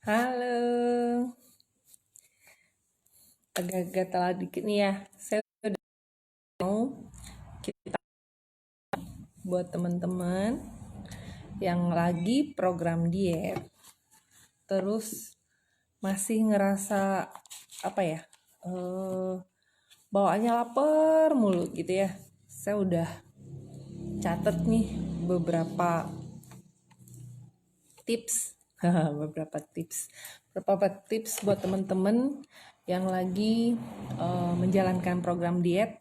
Halo, agak-agak telat dikit nih ya. Saya udah mau kita buat teman-teman yang lagi program diet, terus masih ngerasa apa ya, eh bawaannya lapar mulu gitu ya. Saya udah catet nih beberapa tips, beberapa tips buat teman-teman yang lagi menjalankan program diet,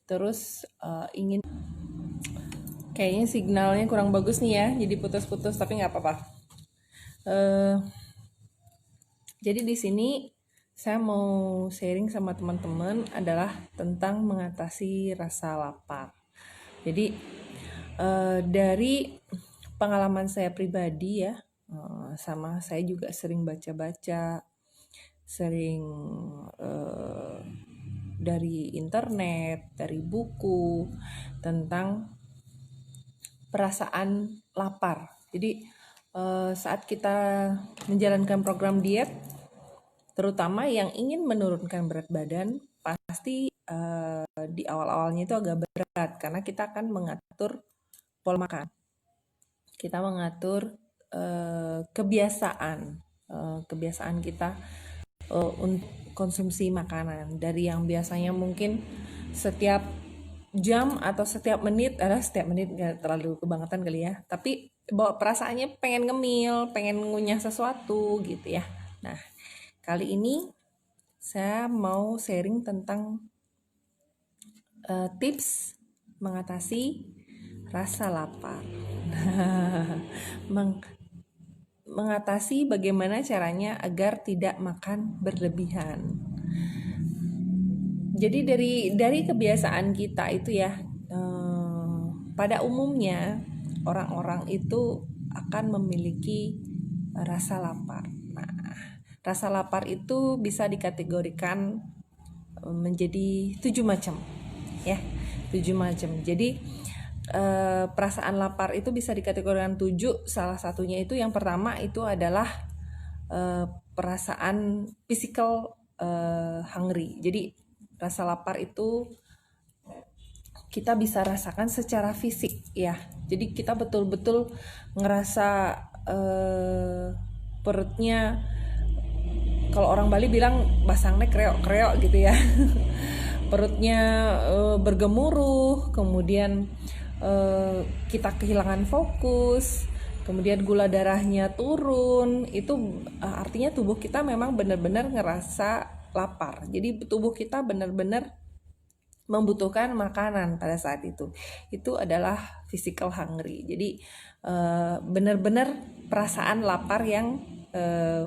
terus ingin. Kayaknya signalnya kurang bagus nih ya, jadi putus-putus tapi nggak apa-apa. Eh, jadi di sini saya mau sharing sama teman-teman adalah tentang mengatasi rasa lapar. Jadi dari pengalaman saya pribadi ya, sama saya juga sering baca-baca, sering eh, dari internet, dari buku tentang perasaan lapar. Jadi saat kita menjalankan program diet, terutama yang ingin menurunkan berat badan, pasti di awal-awalnya itu agak berat karena kita akan mengatur pola makan. Kita mengatur kebiasaan kita untuk konsumsi makanan dari yang biasanya mungkin setiap jam atau setiap menit, setiap menit nggak terlalu kebangetan kali ya, tapi bawa perasaannya pengen ngemil, pengen ngunyah sesuatu gitu ya. Nah, kali ini saya mau sharing tentang tips mengatasi rasa lapar. Mengatasi bagaimana caranya agar tidak makan berlebihan. Jadi dari kebiasaan kita itu ya, pada umumnya orang-orang itu akan memiliki rasa lapar. Nah, rasa lapar itu bisa dikategorikan menjadi 7 macam, ya, 7 macam. Jadi perasaan lapar itu bisa dikategorikan 7. Salah satunya itu yang pertama itu adalah perasaan physical hungry. Jadi rasa lapar itu kita bisa rasakan secara fisik ya. Jadi kita betul-betul ngerasa perutnya, kalau orang Bali bilang basangnya kreok-kreok gitu ya. Perutnya bergemuruh, kemudian kita kehilangan fokus, kemudian gula darahnya turun. Itu artinya tubuh kita memang benar-benar ngerasa lapar. Jadi tubuh kita benar-benar membutuhkan makanan pada saat itu. Itu adalah physical hungry. Jadi benar-benar perasaan lapar yang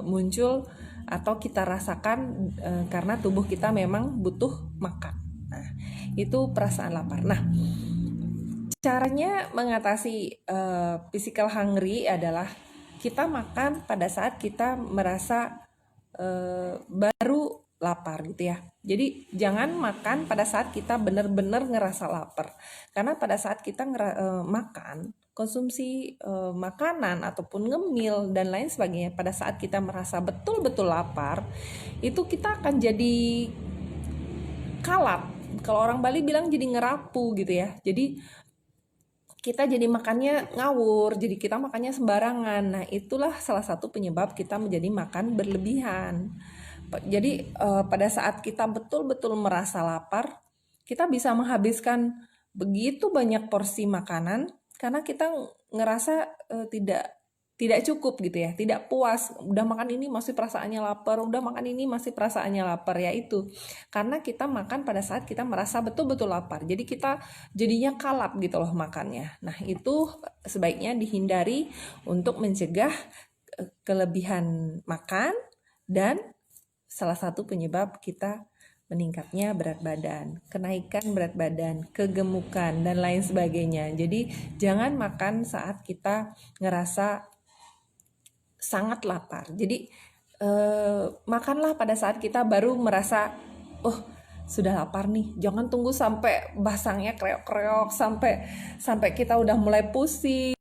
muncul atau kita rasakan karena tubuh kita memang butuh makan. Nah, itu perasaan lapar. Nah, caranya mengatasi physical hungry adalah kita makan pada saat kita merasa baru lapar gitu ya. Jadi jangan makan pada saat kita benar-benar ngerasa lapar. Karena pada saat kita makan, konsumsi makanan ataupun ngemil dan lain sebagainya, pada saat kita merasa betul-betul lapar, itu kita akan jadi kalap. Kalau orang Bali bilang jadi ngerapu gitu ya. Jadi kita jadi makannya ngawur, jadi kita makannya sembarangan. Nah, itulah salah satu penyebab kita menjadi makan berlebihan. Jadi pada saat kita betul-betul merasa lapar, kita bisa menghabiskan begitu banyak porsi makanan karena kita ngerasa tidak cukup gitu ya, tidak puas. Udah makan ini masih perasaannya lapar, udah makan ini masih perasaannya lapar, ya itu. Karena kita makan pada saat kita merasa betul-betul lapar. Jadi kita jadinya kalap gitu loh makannya. Nah, itu sebaiknya dihindari untuk mencegah kelebihan makan dan salah satu penyebab kita meningkatnya berat badan, kenaikan berat badan, kegemukan, dan lain sebagainya. Jadi jangan makan saat kita ngerasa sangat lapar. Jadi makanlah pada saat kita baru merasa, oh sudah lapar nih, jangan tunggu sampai basangnya kreok-kreok, sampai kita udah mulai pusing.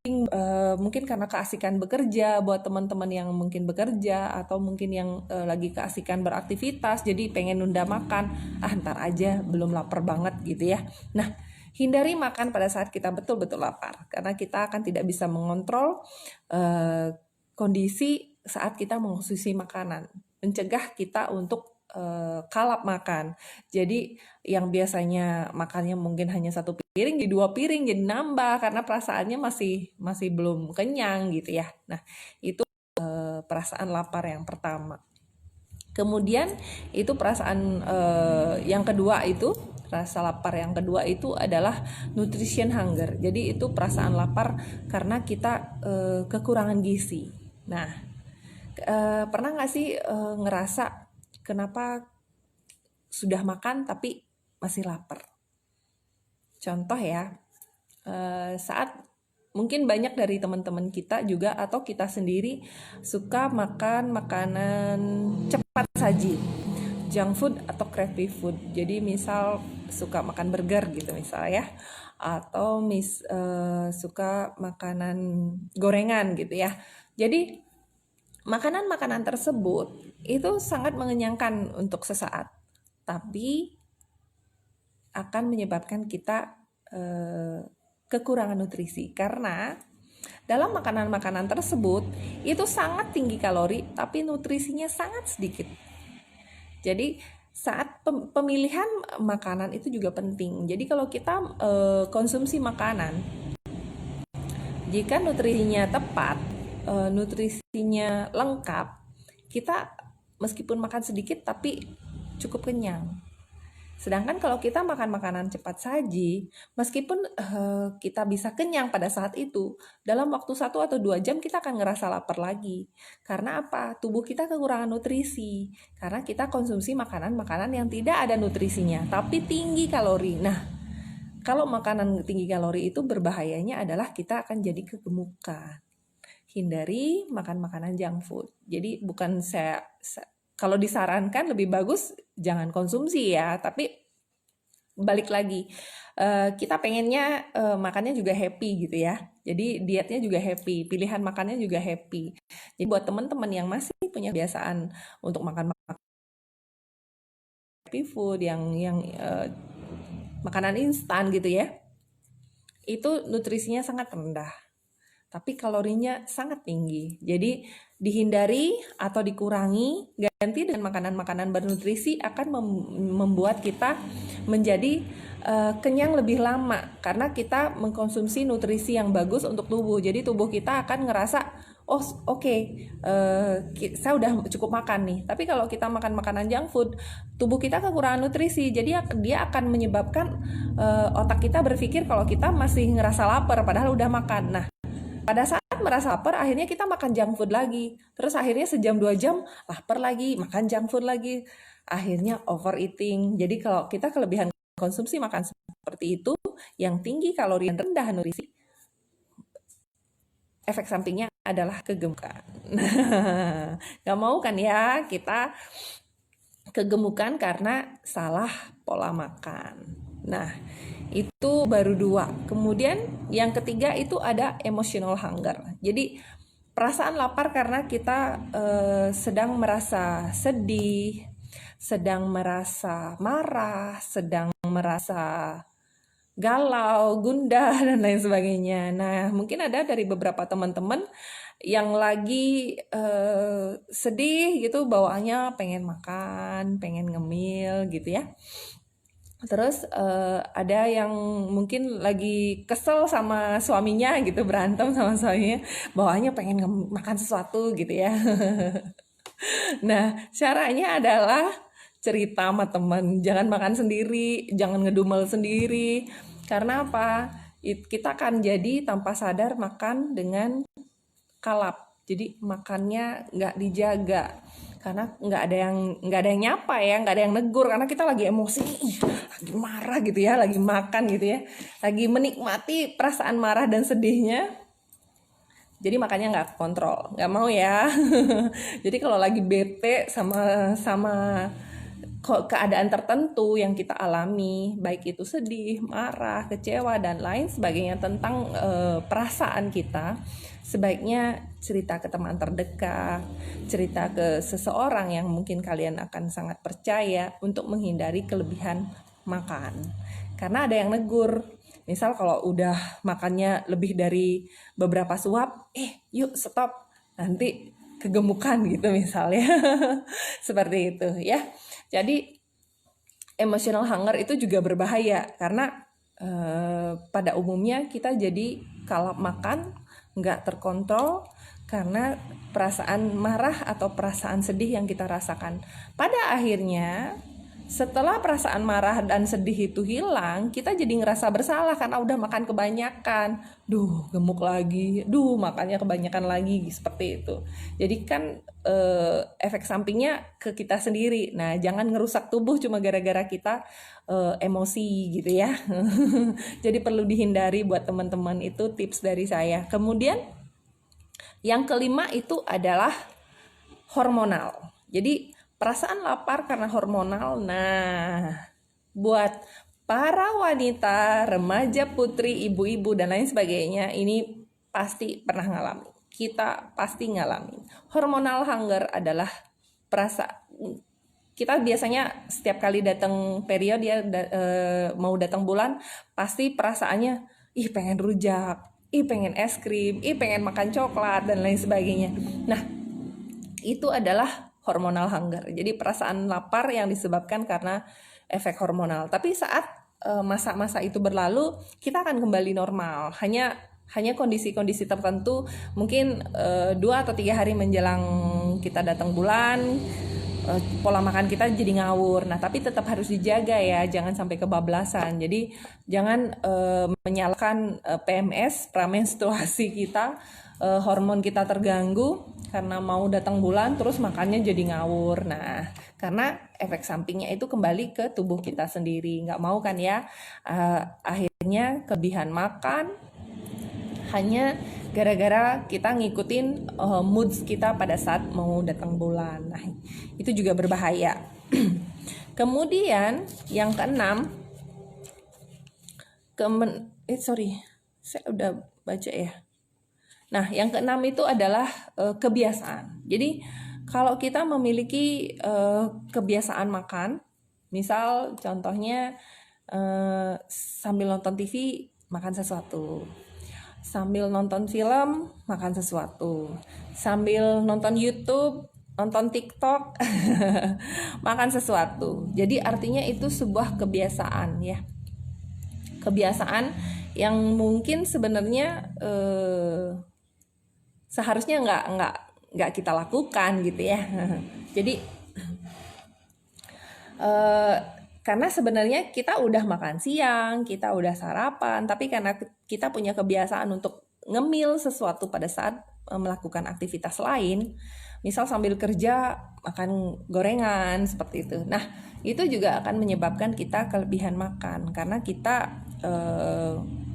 Mungkin karena keasikan bekerja, buat teman-teman yang mungkin bekerja atau mungkin yang lagi keasikan beraktivitas, jadi pengen nunda makan, ntar aja, belum lapar banget gitu ya. Nah, hindari makan pada saat kita betul-betul lapar, karena kita akan tidak bisa mengontrol kondisi saat kita mengkonsumsi makanan, mencegah kita untuk kalap makan. Jadi yang biasanya makannya mungkin hanya 1 piring jadi 2 piring, jadi nambah karena perasaannya masih belum kenyang gitu ya. Nah, itu perasaan lapar yang pertama. Kemudian itu perasaan yang kedua itu, rasa lapar yang kedua itu adalah nutrition hunger. Jadi itu perasaan lapar karena kita kekurangan gizi. Nah, pernah nggak sih ngerasa kenapa sudah makan tapi masih lapar? Contoh ya, saat mungkin banyak dari teman-teman kita juga atau kita sendiri suka makan makanan cepat saji, junk food atau craving food. Jadi misal suka makan burger gitu misal ya, atau suka makanan gorengan gitu ya. Jadi makanan-makanan tersebut itu sangat mengenyangkan untuk sesaat, tapi akan menyebabkan kita kekurangan nutrisi, karena dalam makanan-makanan tersebut itu sangat tinggi kalori tapi nutrisinya sangat sedikit. Jadi saat pemilihan makanan itu juga penting. Jadi kalau kita konsumsi makanan, jika nutrisinya tepat, nutrisinya lengkap, kita meskipun makan sedikit tapi cukup kenyang. Sedangkan kalau kita makan makanan cepat saji, meskipun kita bisa kenyang pada saat itu, dalam waktu 1 atau 2 jam kita akan ngerasa lapar lagi. Karena apa? Tubuh kita kekurangan nutrisi. Karena kita konsumsi makanan-makanan yang tidak ada nutrisinya, tapi tinggi kalori. Nah, kalau makanan tinggi kalori itu berbahayanya adalah kita akan jadi kegemukan. Hindari makan makanan junk food. Jadi bukan kalau disarankan lebih bagus jangan konsumsi ya, tapi balik lagi, kita pengennya makannya juga happy gitu ya. Jadi dietnya juga happy, pilihan makannya juga happy. Jadi buat teman-teman yang masih punya kebiasaan untuk makan happy food, yang makanan instan gitu ya, itu nutrisinya sangat rendah, tapi kalorinya sangat tinggi. Jadi dihindari atau dikurangi, ganti dengan makanan-makanan bernutrisi akan membuat kita menjadi kenyang lebih lama, karena kita mengkonsumsi nutrisi yang bagus untuk tubuh. Jadi tubuh kita akan ngerasa, oh oke, saya udah cukup makan nih. Tapi kalau kita makan makanan junk food, tubuh kita kekurangan nutrisi. Jadi dia akan menyebabkan otak kita berpikir kalau kita masih ngerasa lapar padahal udah makan. Nah, pada saat merasa lapar, akhirnya kita makan junk food lagi. Terus akhirnya sejam 2 jam lapar lagi, makan junk food lagi. Akhirnya overeating. Jadi kalau kita kelebihan konsumsi makan seperti itu, yang tinggi kalori dan rendah nutrisi, efek sampingnya adalah kegemukan. Gak mau kan ya kita kegemukan karena salah pola makan. Nah, itu baru 2. Kemudian yang ketiga itu ada emotional hunger. Jadi perasaan lapar karena kita sedang merasa sedih, sedang merasa marah, sedang merasa galau, gundah, dan lain sebagainya. Nah, mungkin ada dari beberapa teman-teman yang lagi sedih gitu, bawaannya pengen makan, pengen ngemil gitu ya. Terus ada yang mungkin lagi kesel sama suaminya gitu, berantem sama suaminya, bawaannya pengen makan sesuatu gitu ya. Nah, caranya adalah cerita sama teman, jangan makan sendiri, jangan ngedumel sendiri. Karena apa? Kita akan jadi tanpa sadar makan dengan kalap. Jadi makannya nggak dijaga, karena nggak ada yang nyapa ya, nggak ada yang negur, karena kita lagi emosi, lagi marah gitu ya, lagi makan gitu ya, lagi menikmati perasaan marah dan sedihnya. Jadi makannya nggak kontrol, nggak mau ya. Jadi kalau lagi bete sama keadaan tertentu yang kita alami, baik itu sedih, marah, kecewa, dan lain sebagainya tentang perasaan kita, sebaiknya cerita ke teman terdekat, cerita ke seseorang yang mungkin kalian akan sangat percaya untuk menghindari kelebihan makan. Karena ada yang negur, misal kalau udah makannya lebih dari beberapa suap, yuk stop, nanti kegemukan gitu misalnya. Seperti itu ya. Jadi emotional hunger itu juga berbahaya karena pada umumnya kita jadi kalau makan nggak terkontrol karena perasaan marah atau perasaan sedih yang kita rasakan. Pada akhirnya setelah perasaan marah dan sedih itu hilang, kita jadi ngerasa bersalah karena udah makan kebanyakan. Duh, gemuk lagi. Duh, makannya kebanyakan lagi, seperti itu. Jadi kan efek sampingnya ke kita sendiri. Nah, jangan ngerusak tubuh cuma gara-gara kita emosi gitu ya. Jadi perlu dihindari buat teman-teman, itu tips dari saya. Kemudian yang kelima itu adalah hormonal. Jadi perasaan lapar karena hormonal. Nah, buat para wanita, remaja, putri, ibu-ibu, dan lain sebagainya, ini pasti pernah ngalamin. Kita pasti ngalamin. Hormonal hunger adalah kita biasanya setiap kali datang periode ya, mau datang bulan, pasti perasaannya, pengen rujak, pengen es krim, pengen makan coklat, dan lain sebagainya. Nah, itu adalah hormonal hunger. Jadi perasaan lapar yang disebabkan karena efek hormonal. Tapi saat masa-masa itu berlalu, kita akan kembali normal. Hanya kondisi-kondisi tertentu, mungkin 2 atau 3 hari menjelang kita datang bulan, pola makan kita jadi ngawur. Nah, tapi tetap harus dijaga ya, jangan sampai kebablasan. Jadi jangan menyalahkan PMS, pramenstruasi kita, hormon kita terganggu karena mau datang bulan terus makannya jadi ngawur. Nah, karena efek sampingnya itu kembali ke tubuh kita sendiri. Nggak mau kan ya, akhirnya kelebihan makan hanya gara-gara kita ngikutin moods kita pada saat mau datang bulan. Nah, itu juga berbahaya. Kemudian yang keenam, saya udah baca ya. Nah, yang keenam itu adalah kebiasaan. Jadi, kalau kita memiliki kebiasaan makan, misal contohnya sambil nonton TV makan sesuatu, sambil nonton film makan sesuatu, sambil nonton YouTube, nonton TikTok makan sesuatu. Jadi artinya itu sebuah kebiasaan ya. Kebiasaan yang mungkin sebenarnya seharusnya nggak kita lakukan gitu ya. Jadi karena sebenarnya kita udah makan siang, kita udah sarapan, tapi karena kita punya kebiasaan untuk ngemil sesuatu pada saat melakukan aktivitas lain, misal sambil kerja makan gorengan seperti itu. Nah, itu juga akan menyebabkan kita kelebihan makan karena kita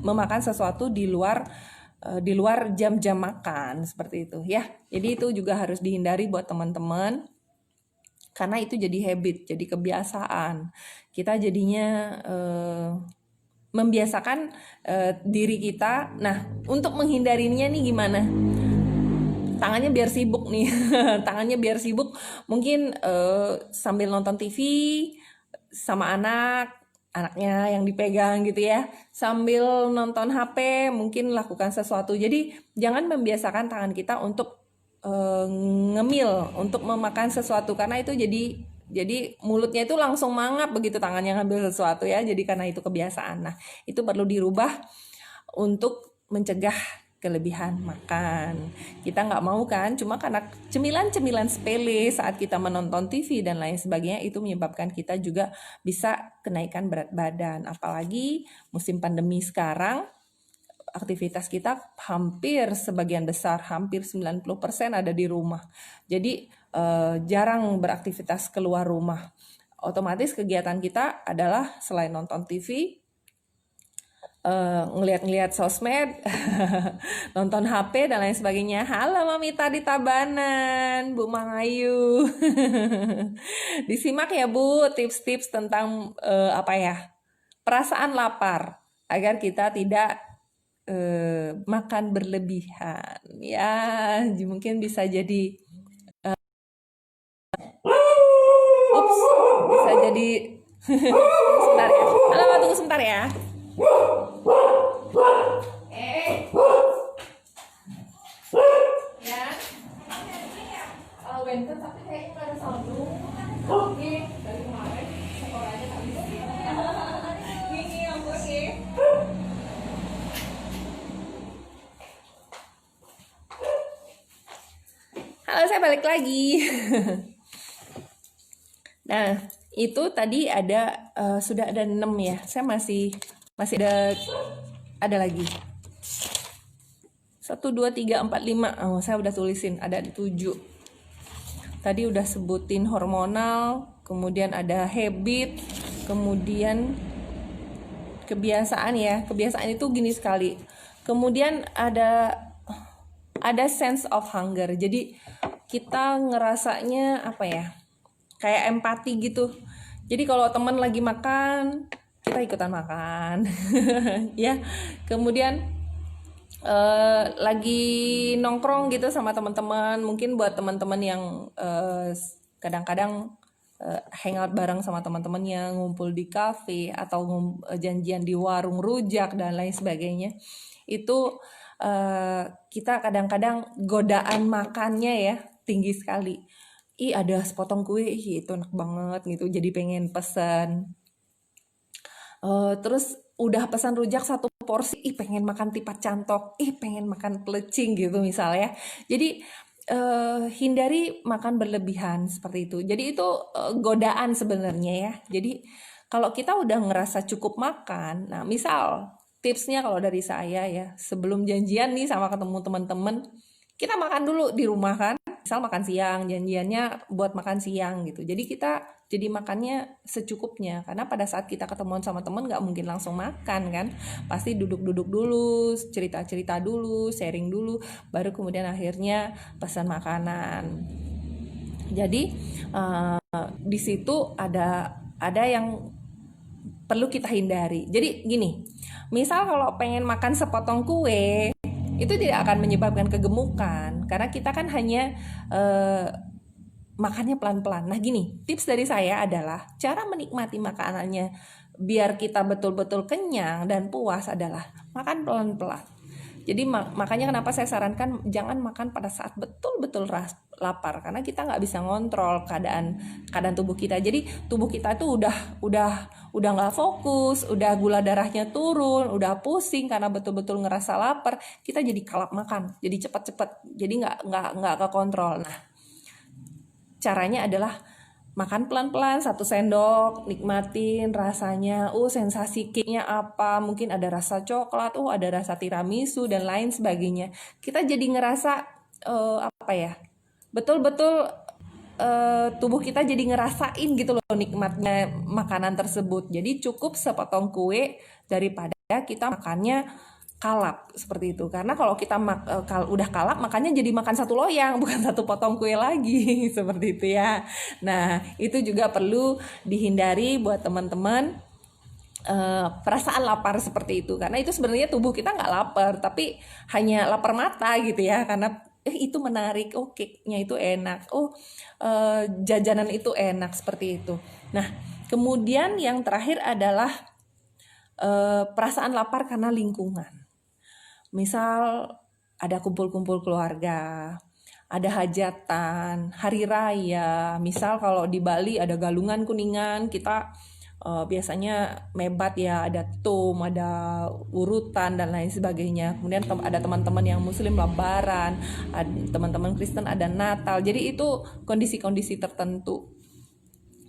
memakan sesuatu di luar jam-jam makan seperti itu ya. Jadi itu juga harus dihindari buat teman-teman karena itu jadi habit, jadi kebiasaan. Kita jadinya membiasakan diri kita. Nah, untuk menghindarinya nih gimana? Tangannya biar sibuk nih. Tangannya biar sibuk, mungkin sambil nonton TV sama anaknya yang dipegang gitu ya, sambil nonton HP mungkin lakukan sesuatu. Jadi jangan membiasakan tangan kita untuk ngemil, untuk memakan sesuatu, karena itu jadi mulutnya itu langsung mangap begitu tangannya ngambil sesuatu ya. Jadi karena itu kebiasaan. Nah, itu perlu dirubah untuk mencegah kelebihan makan. Kita nggak mau kan, cuma karena cemilan-cemilan sepele saat kita menonton TV dan lain sebagainya, itu menyebabkan kita juga bisa kenaikan berat badan. Apalagi musim pandemi sekarang, aktivitas kita hampir sebagian besar, hampir 90% ada di rumah. Jadi jarang beraktivitas keluar rumah. Otomatis kegiatan kita adalah selain nonton TV, ngeliat-ngeliat sosmed, nonton HP dan lain sebagainya. Halo Mamita di Tabanan, Bu Mangayu. Disimak ya Bu tips-tips tentang apa ya, perasaan lapar agar kita tidak makan berlebihan. Ya, mungkin bisa jadi, ups, bisa jadi. Sebentar ya. Halo, tunggu sebentar ya. Ya. Bentar, tapi kayaknya nggak ada saldo. Oke, dari kemarin sekolahnya tak bisa. Ini yang oke. Halo, saya balik lagi. Nah, itu tadi ada sudah ada 6 ya. Saya masih ada lagi. 1 2 3 4 5. Oh, saya udah tulisin ada 7. Tadi udah sebutin hormonal, kemudian ada habit, kemudian kebiasaan ya. Kebiasaan itu gini sekali. Kemudian ada sense of hunger. Jadi kita ngerasanya apa ya? Kayak empati gitu. Jadi kalau teman lagi makan, kita ikutan makan. Ya. Kemudian lagi nongkrong gitu sama teman-teman, mungkin buat teman-teman yang kadang-kadang hangout bareng sama teman-temannya, ngumpul di kafe atau janjian di warung rujak dan lain sebagainya, itu kita kadang-kadang godaan makannya ya tinggi sekali. Ih, ada sepotong kue, ih itu enak banget gitu, jadi pengen pesan. Terus udah pesan rujak 1 porsi, ih pengen makan tipat cantok, ih pengen makan pelecing gitu misalnya. Jadi hindari makan berlebihan seperti itu. Jadi itu godaan sebenarnya ya. Jadi kalau kita udah ngerasa cukup makan, nah misal tipsnya kalau dari saya ya, sebelum janjian nih sama ketemu teman-teman, kita makan dulu di rumah kan. Misal makan siang, janjiannya buat makan siang gitu. Jadi kita jadi makannya secukupnya, karena pada saat kita ketemuan sama temen nggak mungkin langsung makan kan, pasti duduk-duduk dulu, cerita-cerita dulu, sharing dulu, baru kemudian akhirnya pesan makanan. Jadi di situ ada yang perlu kita hindari. Jadi gini, misal kalau pengen makan sepotong kue, itu tidak akan menyebabkan kegemukan, karena kita kan hanya makannya pelan-pelan. Nah gini, tips dari saya adalah cara menikmati makanannya biar kita betul-betul kenyang dan puas adalah makan pelan-pelan. Jadi makanya kenapa saya sarankan jangan makan pada saat betul-betul lapar, karena kita nggak bisa ngontrol keadaan tubuh kita. Jadi tubuh kita itu udah nggak fokus, udah gula darahnya turun, udah pusing karena betul-betul ngerasa lapar. Kita jadi kalap makan, jadi cepat-cepat, jadi nggak ke kontrol. Nah caranya adalah makan pelan-pelan 1 sendok, nikmatin rasanya, sensasi cake-nya apa, mungkin ada rasa coklat, ada rasa tiramisu dan lain sebagainya. Kita jadi ngerasa apa ya, betul-betul tubuh kita jadi ngerasain gitu loh nikmatnya makanan tersebut. Jadi cukup sepotong kue daripada kita makannya kalap seperti itu, karena kalau kita udah kalap makannya jadi makan 1 loyang bukan 1 potong kue lagi seperti itu ya. Nah itu juga perlu dihindari buat teman-teman, perasaan lapar seperti itu, karena itu sebenarnya tubuh kita nggak lapar tapi hanya lapar mata gitu ya, karena itu menarik, cake-nya itu enak, jajanan itu enak seperti itu. Nah kemudian yang terakhir adalah perasaan lapar karena lingkungan. Misal ada kumpul-kumpul keluarga, ada hajatan, hari raya. Misal kalau di Bali ada Galungan Kuningan, kita biasanya mebat ya, ada tum, ada urutan dan lain sebagainya. Kemudian ada teman-teman yang muslim lebaran, teman-teman Kristen ada Natal. Jadi itu kondisi-kondisi tertentu.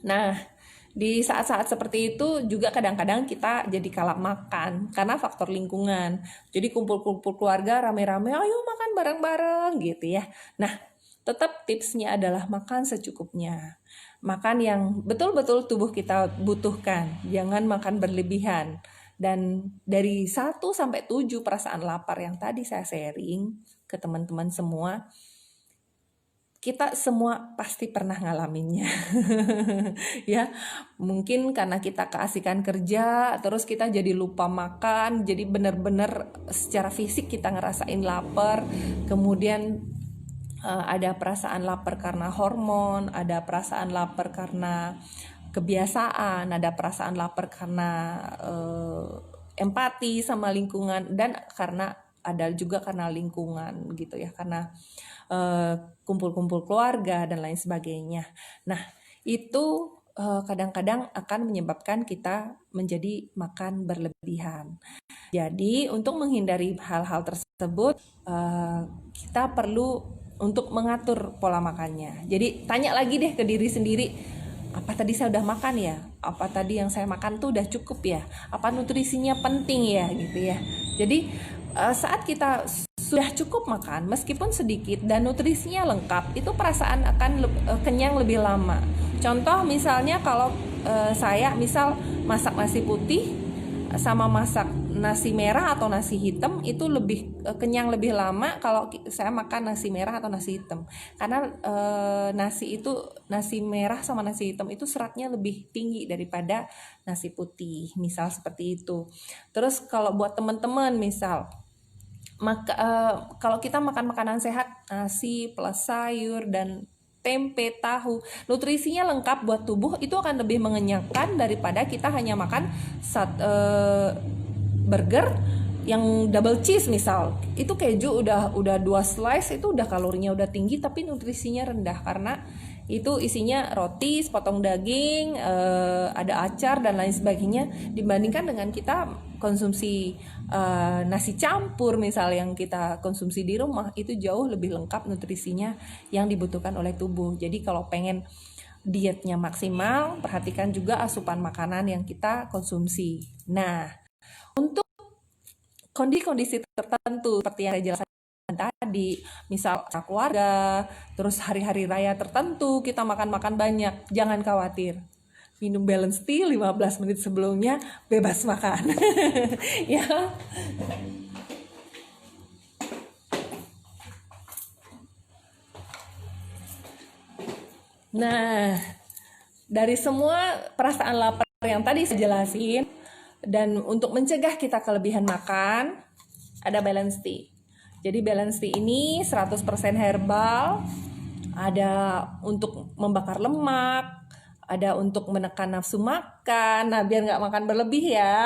Nah di saat-saat seperti itu juga kadang-kadang kita jadi kalap makan karena faktor lingkungan. Jadi kumpul-kumpul keluarga rame-rame, ayo makan bareng-bareng gitu ya. Nah tetap tipsnya adalah makan secukupnya, makan yang betul-betul tubuh kita butuhkan, jangan makan berlebihan. Dan dari 1 sampai 7 perasaan lapar yang tadi saya sharing ke teman-teman semua, kita semua pasti pernah ngalaminnya. Ya, mungkin karena kita keasikan kerja, terus kita jadi lupa makan, jadi benar-benar secara fisik kita ngerasain lapar. Kemudian ada perasaan lapar karena hormon, ada perasaan lapar karena kebiasaan, ada perasaan lapar karena empati sama lingkungan, dan karena ada juga karena lingkungan gitu ya, karena kumpul-kumpul keluarga dan lain sebagainya. Nah, itu kadang-kadang akan menyebabkan kita menjadi makan berlebihan. Jadi, untuk menghindari hal-hal tersebut, kita perlu untuk mengatur pola makannya. Jadi, tanya lagi deh ke diri sendiri, apa tadi saya udah makan ya? Apa tadi yang saya makan tuh udah cukup ya? Apa nutrisinya penting ya gitu ya? Jadi, saat kita sudah cukup makan, meskipun sedikit dan nutrisinya lengkap, itu perasaan akan kenyang lebih lama. Contoh misalnya kalau saya misal masak nasi putih sama masak nasi merah atau nasi hitam, itu lebih kenyang lebih lama kalau saya makan nasi merah atau nasi hitam, karena nasi merah sama nasi hitam itu seratnya lebih tinggi daripada nasi putih, misal seperti itu. Terus kalau buat teman-teman misal kalau kita makan makanan sehat, nasi plus sayur dan tempe, tahu, nutrisinya lengkap buat tubuh, itu akan lebih mengenyangkan daripada kita hanya makan burger yang double cheese misal. Itu keju udah 2 slice, itu udah kalorinya udah tinggi tapi nutrisinya rendah, karena itu isinya roti, sepotong daging, ada acar dan lain sebagainya, dibandingkan dengan kita konsumsi nasi campur misal yang kita konsumsi di rumah, itu jauh lebih lengkap nutrisinya yang dibutuhkan oleh tubuh. Jadi kalau pengen dietnya maksimal, perhatikan juga asupan makanan yang kita konsumsi. Nah, untuk kondisi-kondisi tertentu seperti yang saya jelaskan tadi, misal keluarga, terus hari-hari raya tertentu kita makan-makan banyak, jangan khawatir. Minum balance tea 15 menit sebelumnya, bebas makan. Ya. Nah, dari semua perasaan lapar yang tadi saya jelasin, dan untuk mencegah kita kelebihan makan, ada balance tea. Jadi balance tea ini 100% herbal, ada untuk membakar lemak, ada untuk menekan nafsu makan. Nah, biar nggak makan berlebih ya,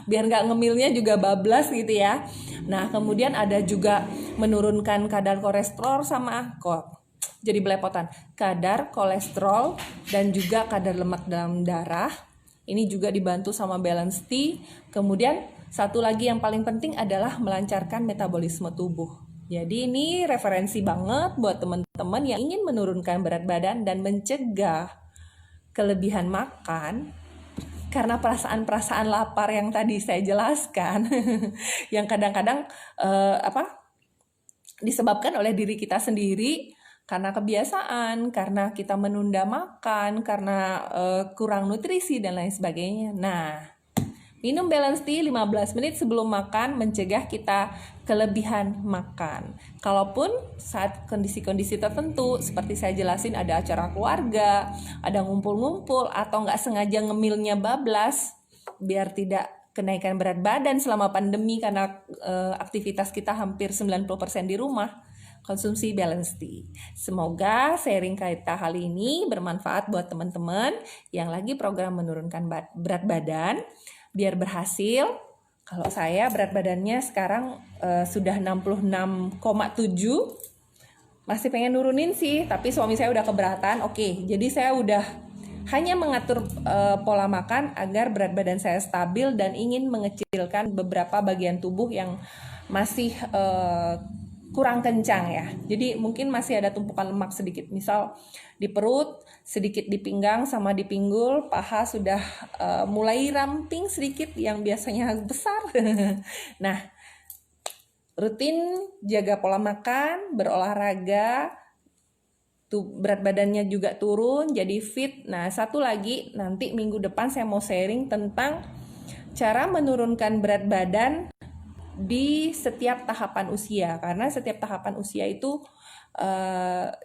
biar nggak ngemilnya juga bablas gitu ya. Nah, kemudian ada juga menurunkan kadar kolesterol sama jadi belepotan, kadar kolesterol dan juga kadar lemak dalam darah. Ini juga dibantu sama balance tea. Kemudian satu lagi yang paling penting adalah melancarkan metabolisme tubuh. Jadi ini referensi banget buat teman-teman yang ingin menurunkan berat badan dan mencegah kelebihan makan karena perasaan-perasaan lapar yang tadi saya jelaskan, yang kadang-kadang disebabkan oleh diri kita sendiri, karena kebiasaan, karena kita menunda makan, karena kurang nutrisi dan lain sebagainya. Nah, minum balance tea 15 menit sebelum makan mencegah kita kelebihan makan. Kalaupun saat kondisi-kondisi tertentu, seperti saya jelasin, ada acara keluarga, ada ngumpul-ngumpul, atau nggak sengaja ngemilnya bablas, biar tidak kenaikan berat badan selama pandemi karena aktivitas kita hampir 90% di rumah, konsumsi balance tea. Semoga sharing kita kali ini bermanfaat buat teman-teman yang lagi program menurunkan berat badan, biar berhasil. Kalau saya berat badannya sekarang sudah 66,7, masih pengen nurunin sih, tapi suami saya udah keberatan. Oke, jadi saya udah hanya mengatur pola makan agar berat badan saya stabil dan ingin mengecilkan beberapa bagian tubuh yang masih kurang kencang ya. Jadi mungkin masih ada tumpukan lemak sedikit, misal di perut, sedikit di pinggang sama di pinggul, paha sudah mulai ramping sedikit yang biasanya besar. Nah, rutin jaga pola makan, berolahraga, berat badannya juga turun, jadi fit. Nah, satu lagi, nanti minggu depan saya mau sharing tentang cara menurunkan berat badan di setiap tahapan usia, karena setiap tahapan usia itu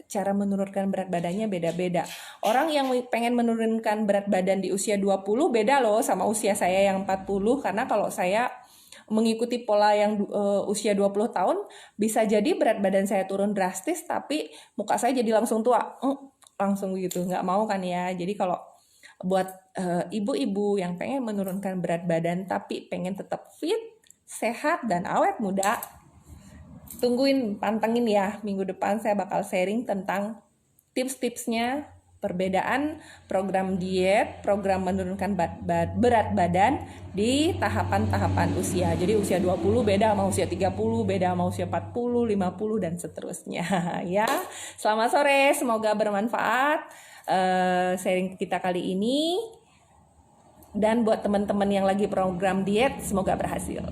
cara menurunkan berat badannya beda-beda. Orang yang pengen menurunkan berat badan di usia 20 beda loh sama usia saya yang 40, karena kalau saya mengikuti pola yang usia 20 tahun, bisa jadi berat badan saya turun drastis, tapi muka saya jadi langsung tua. Langsung begitu, nggak mau kan ya. Jadi kalau buat ibu-ibu yang pengen menurunkan berat badan, tapi pengen tetap fit, sehat, dan awet muda, tungguin, pantengin ya. Minggu depan saya bakal sharing tentang tips-tipsnya, perbedaan program diet, program menurunkan berat badan di tahapan-tahapan usia. Jadi usia 20 beda sama usia 30, beda sama usia 40, 50, dan seterusnya. Ya, selamat sore, semoga bermanfaat sharing kita kali ini. Dan buat teman-teman yang lagi program diet, semoga berhasil.